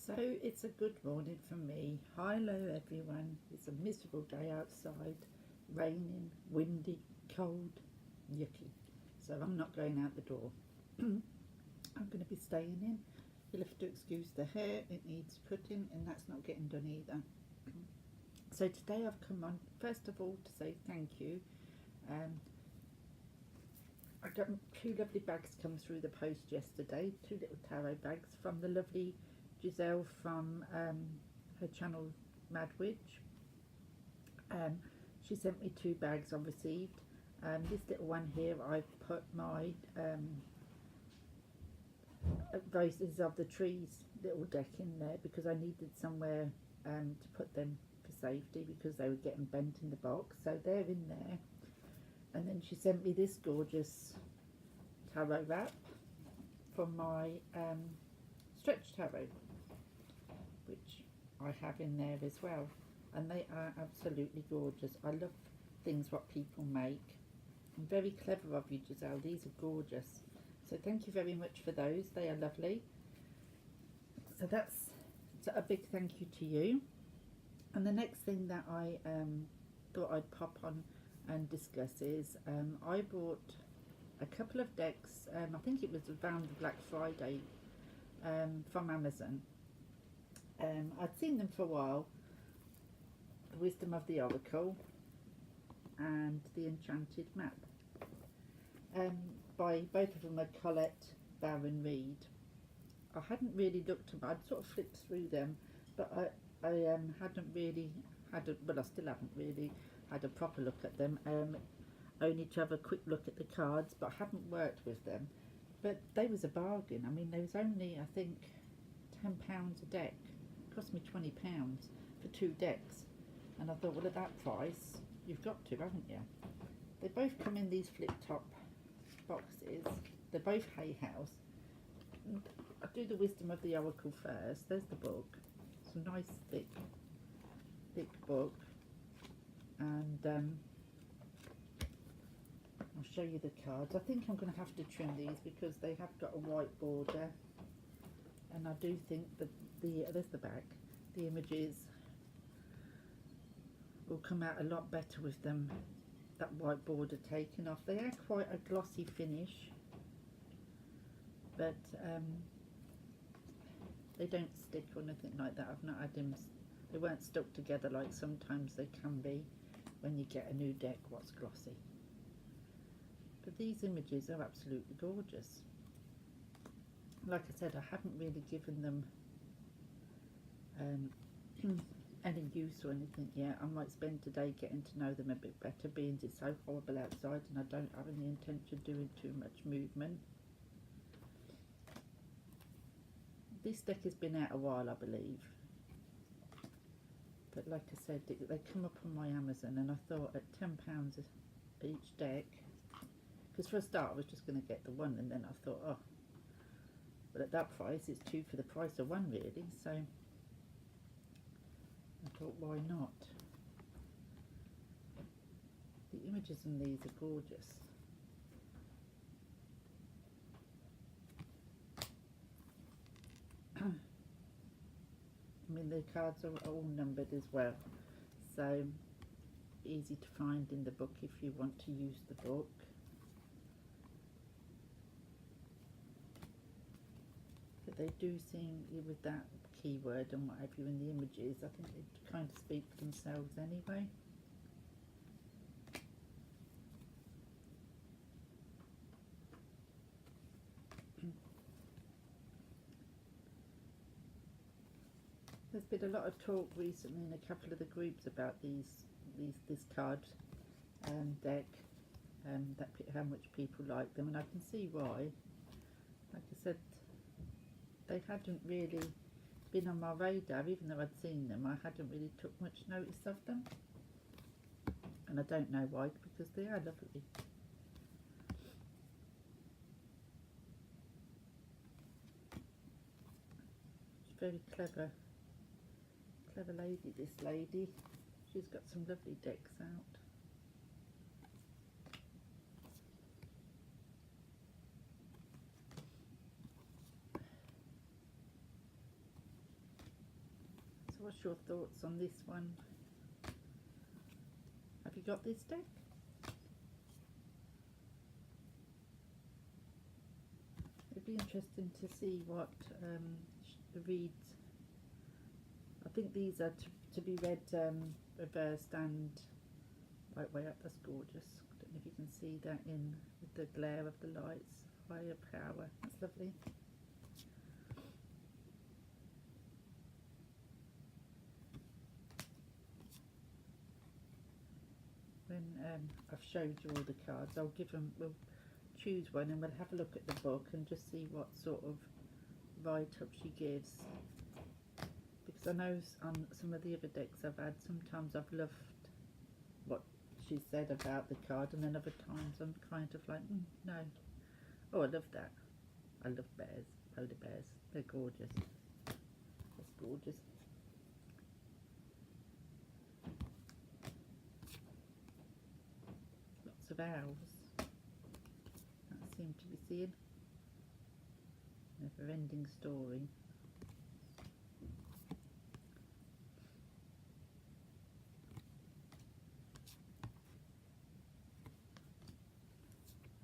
So it's a good morning for me. Hello everyone. It's a miserable day outside, raining, windy, cold, yucky. So I'm not going out the door. I'm going to be staying in. You'll have to excuse the hair, it needs putting, and that's not getting done either. So today I've come on first of all to say thank you. I got two lovely bags come through the post yesterday, two little tarot bags from the lovely Giselle from her channel Mad Witch. She sent me two bags I received. This little one here, I've put my Roses of the Trees little deck in there because I needed somewhere to put them for safety because they were getting bent in the box. So they're in there. And then she sent me this gorgeous tarot wrap from my stretch tarot, which I have in there as well, and they are absolutely gorgeous. I love things what people make. Very clever of you, Giselle. These are gorgeous, so thank you very much for those. They are lovely. So that's a big thank you to you. And the next thing that I thought I'd pop on and discuss is I bought a couple of decks, I think it was around Black Friday, from Amazon. I'd seen them for a while, the Wisdom of the Oracle and the Enchanted Map. By both of them are Colette, baron-Reid. I hadn't really looked at them, I'd sort of flipped through them, but I hadn't really had a, well I still haven't really had a proper look at them, only to have a quick look at the cards, but I haven't worked with them. But they was a bargain. I mean, they was only, I think, £10 a deck. It cost me £20 for two decks. And I thought, well, at that price, you've got to, haven't you? They both come in these flip-top boxes. They're both Hay House. I'll do the Wisdom of the Oracle first. There's the book. It's a nice, thick book. And I'll show you the cards. I think I'm going to have to trim these because they have got a white border, and I do think that there's the back. The images will come out a lot better with them, that white border taken off. They are quite a glossy finish, but they don't stick or anything like that. I've not had them, they weren't stuck together like sometimes they can be when you get a new deck what's glossy. But these images are absolutely gorgeous. Like I said, I haven't really given them any use or anything yet. I might spend today getting to know them a bit better, being it's so horrible outside and I don't have any intention of doing too much movement. This deck has been out a while, I believe. But like I said, they come up on my Amazon, and I thought at £10 each deck, because for a start I was just going to get the one, and then I thought, oh, but at that price it's two for the price of one really, so I thought, why not? The images in these are gorgeous. I mean, the cards are all numbered as well, so easy to find in the book if you want to use the book. But they do seem, with that keyword and what have you in the images, I think they kind of speak for themselves anyway. There's been a lot of talk recently in a couple of the groups about this card deck, how much people like them, and I can see why. Like I said, they hadn't really been on my radar, even though I'd seen them. I hadn't really took much notice of them, and I don't know why, because they are lovely. She's very clever lady, this lady. She's got some lovely decks out. what's your thoughts on this one? Have you got this deck? It'd be interesting to see what the Reid's. I think these are to be read reversed and right way up. That's gorgeous. I don't know if you can see that in with the glare of the lights. Higher power. That's lovely. When I've showed you all the cards, I'll give them. We'll choose one and we'll have a look at the book and just see what sort of write-up she gives. Because I know on some of the other decks I've had, sometimes I've loved what she said about the card, and then other times I'm kind of like, no. Oh, I love that. I love bears, polar bears. They're gorgeous. That's gorgeous. Lots of owls. That seem to be seeing. Never-ending story.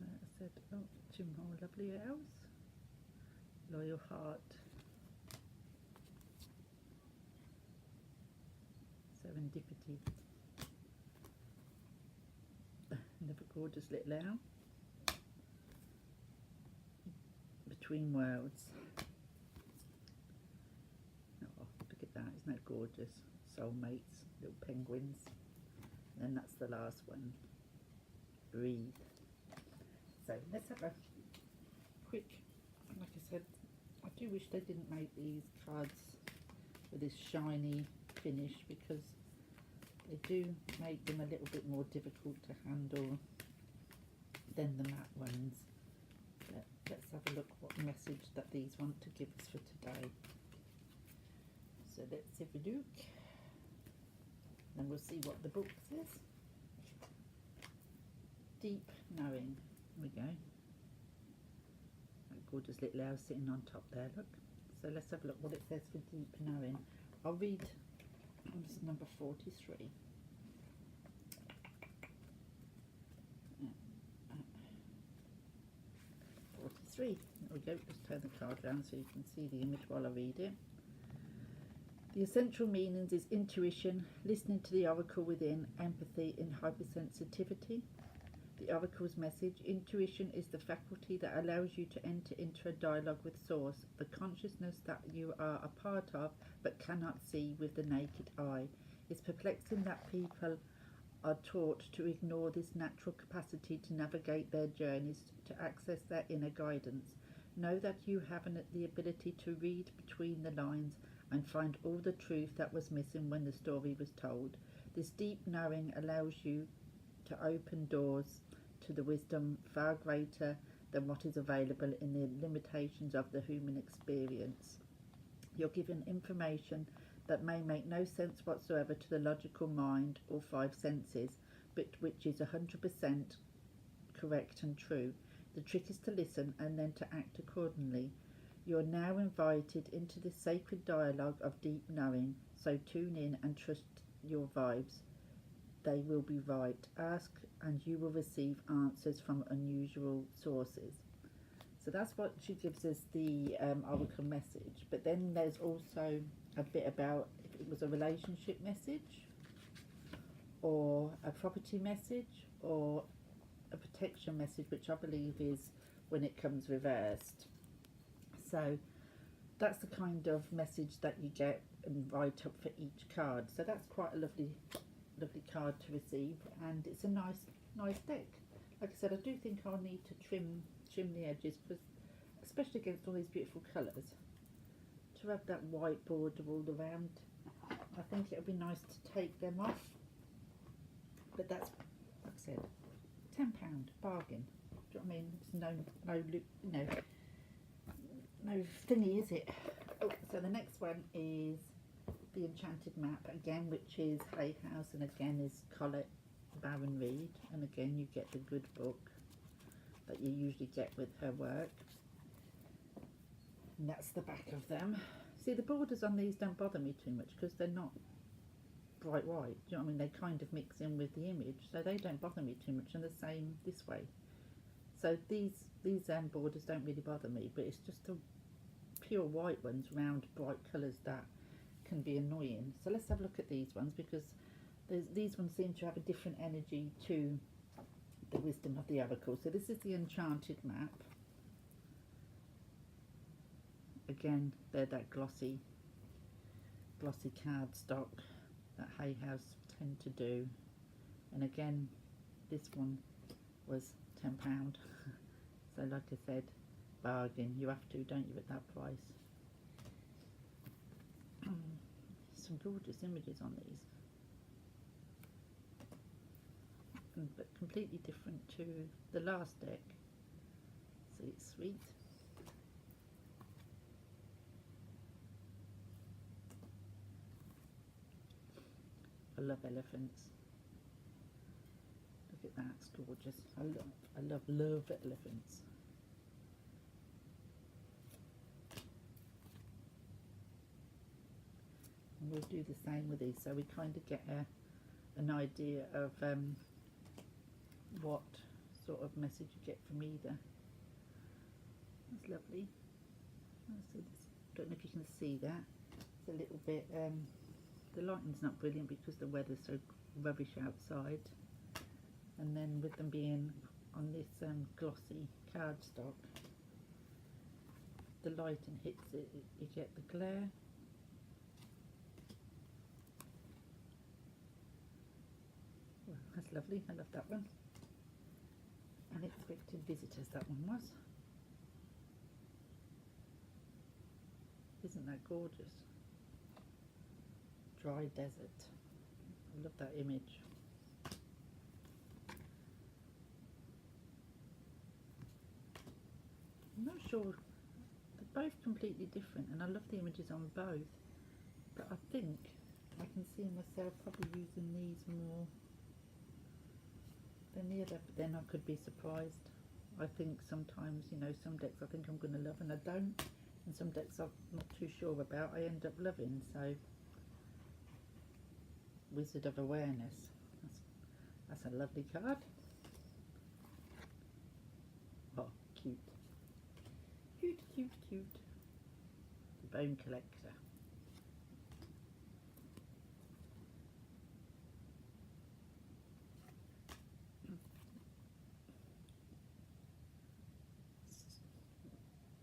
I said, oh, 2 more lovely owls. Loyal heart. Serendipity. Another gorgeous little owl. Between worlds. Oh, look at that, isn't that gorgeous? Soulmates, little penguins. And then that's the last one. Breathe. So let's have a quick, like I said, I do wish they didn't make these cards with this shiny finish, because they do make them a little bit more difficult to handle than the matte ones. But let's have a look what message that these want to give us for today. So let's have a look, and we'll see what the book says. Deep knowing. There we go. That gorgeous little owl sitting on top there, look. So let's have a look what it says for deep knowing. I'll read, this is number 43. 43. There we go. Just turn the card around so you can see the image while I read it. The essential meanings is intuition, listening to the oracle within, empathy, and hypersensitivity. The oracle's message: intuition is the faculty that allows you to enter into a dialogue with source, the consciousness that you are a part of but cannot see with the naked eye. It's perplexing that people are taught to ignore this natural capacity to navigate their journeys, to access their inner guidance. Know that you have the ability to read between the lines and find all the truth that was missing when the story was told. This deep knowing allows you to open doors to the wisdom far greater than what is available in the limitations of the human experience. You're given information that may make no sense whatsoever to the logical mind or 5 senses, but which is 100% correct and true. The trick is to listen and then to act accordingly. You're now invited into this sacred dialogue of deep knowing, so tune in and trust your vibes. They will be right. Ask and you will receive answers from unusual sources. So that's what she gives us, the oracle message. But then there's also a bit about if it was a relationship message or a property message or a protection message, which I believe is when it comes reversed. So that's the kind of message that you get and write up for each card. So that's quite a lovely card to receive, and it's a nice deck. Like I said, I do think I'll need to trim the edges, because especially against all these beautiful colours, to have that white border all around, I think it would be nice to take them off. But that's, like I said, £10 bargain. Do you know what I mean? It's no thingy, is it? Oh, so the next one is the Enchanted Map again, which is Hay House, and again is Colette, baron-Reid, and again you get the good book that you usually get with her work, and that's the back of them. See, the borders on these don't bother me too much because they're not bright white. Do you know what I mean? They kind of mix in with the image, so they don't bother me too much. And the same this way. So these borders don't really bother me, but it's just the pure white ones, round bright colours, that can be annoying. So let's have a look at these ones, because these ones seem to have a different energy to the Wisdom of the Oracle. So this is the Enchanted map. Again, they're that glossy cardstock that Hay House tend to do. And again, this one was £10. So like I said, bargain. You have to, don't you, at that price. Some gorgeous images on these, but completely different to the last deck. So it's sweet. I love elephants. Look at that, it's gorgeous. I love elephants. And we'll do the same with these, so we kind of get an idea of what sort of message you get from either. That's lovely. So this, don't know if you can see that. It's a little bit, the lighting's not brilliant because the weather's so rubbish outside. And then with them being on this glossy cardstock, the lighting hits it, you get the glare. Well, that's lovely, I love that one. Unexpected visitors, that one was. Isn't that gorgeous? Dry desert. I love that image. I'm not sure, they're both completely different, and I love the images on both, but I think I can see myself probably using these more than the other, but then I could be surprised. I think sometimes, you know, some decks I think I'm going to love and I don't, and some decks I'm not too sure about I end up loving. So Wizard of Awareness, that's a lovely card. Oh, cute. Cute. The Bone Collector.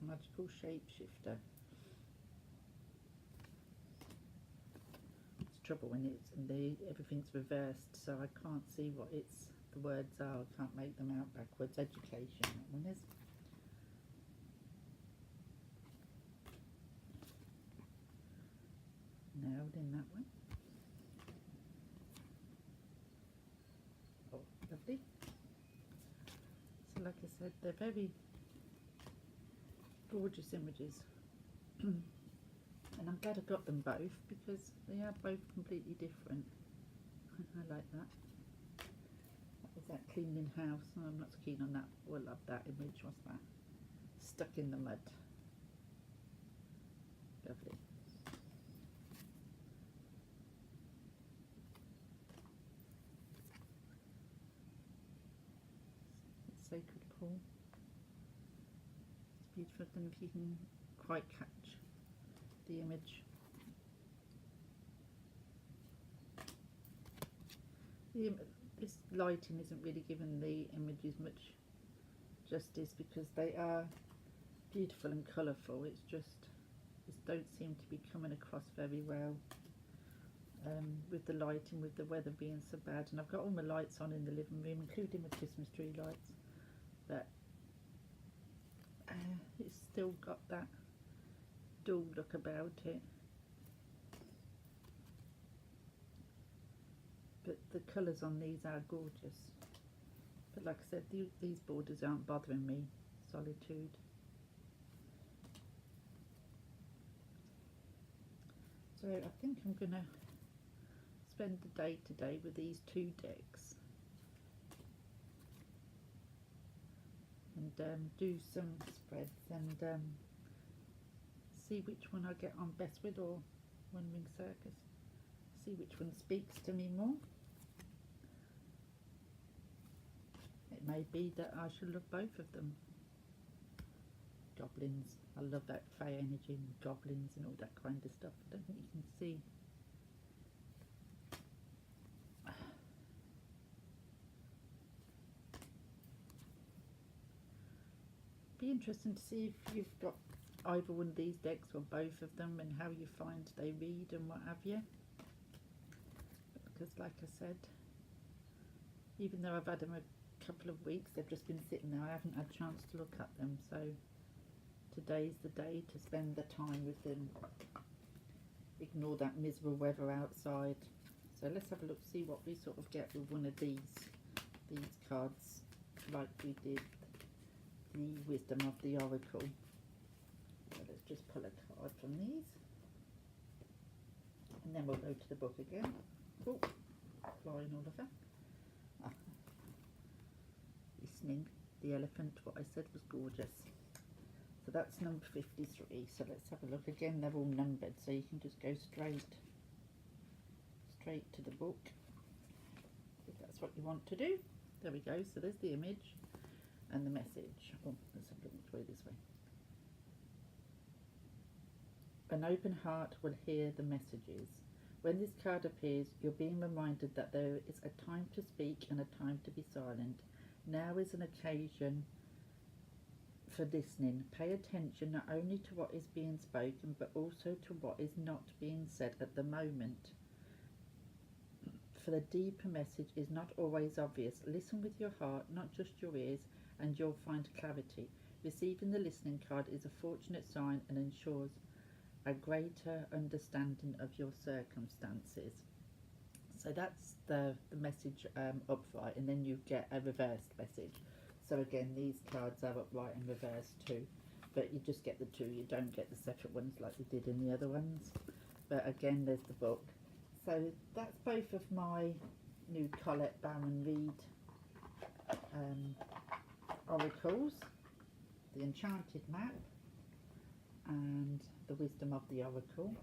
Magical Shapeshifter. It's trouble when everything's reversed, so I can't see what the words are. I can't make them out backwards. Education, that one is. Nailed in that one. Oh, lovely. So like I said, they're very gorgeous images. And I'm glad I got them both because they are both completely different. I like that. That was that cleaning house. Oh, I'm not so keen on that. Oh, I love that image. What's that? Stuck in the mud. Lovely. Sacred Pool. It's beautiful. I don't know if you can quite catch the image. This lighting isn't really giving the images much justice because they are beautiful and colourful. It's just don't seem to be coming across very well with the lighting, with the weather being so bad. And I've got all my lights on in the living room, including my Christmas tree lights, but it's still got that dull look about it. But the colours on these are gorgeous. But like I said, these borders aren't bothering me. Solitude. So I think I'm going to spend the day today with these two decks and do some spreads and see which one I get on best with, or One Ring Circus. See which one speaks to me more. It may be that I should love both of them. Goblins. I love that fey energy and goblins and all that kind of stuff. I don't think you can see. Be interesting to see if you've got either one of these decks or both of them, and how you find they read and what have you. Because like I said, even though I've had them a couple of weeks, they've just been sitting there. I haven't had a chance to look at them, so today's the day to spend the time with them. Ignore that miserable weather outside. So let's have a look, see what we sort of get with one of these cards, like we did the Wisdom of the Oracle. So let's just pull a card from these, and then we'll go to the book again. Oh, flying all over. Ah. Listening, the elephant, what I said was gorgeous. So that's number 53. So let's have a look again. They're all numbered, so you can just go straight to the book if that's what you want to do. There we go. So there's the image and the message. Oh, let's have a look which way, this way. An open heart will hear the messages. When this card appears, you're being reminded that there is a time to speak and a time to be silent. Now is an occasion for listening. Pay attention not only to what is being spoken, but also to what is not being said at the moment. For the deeper message is not always obvious. Listen with your heart, not just your ears, and you'll find clarity. Receiving the listening card is a fortunate sign and ensures a greater understanding of your circumstances. So that's the message upright, and then you get a reversed message. So again, these cards are upright and reversed too, but you just get the two, you don't get the separate ones like we did in the other ones. But again, there's the book. So that's both of my new Colette baron-Reid oracles, the Enchanted Map and the Wisdom of the Oracle.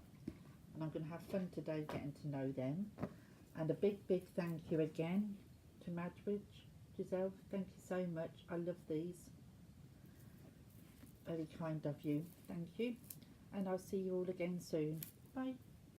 And I'm going to have fun today getting to know them. And a big thank you again to Madridge. Giselle, thank you so much. I love these. Very kind of you. Thank you. And I'll see you all again soon. Bye.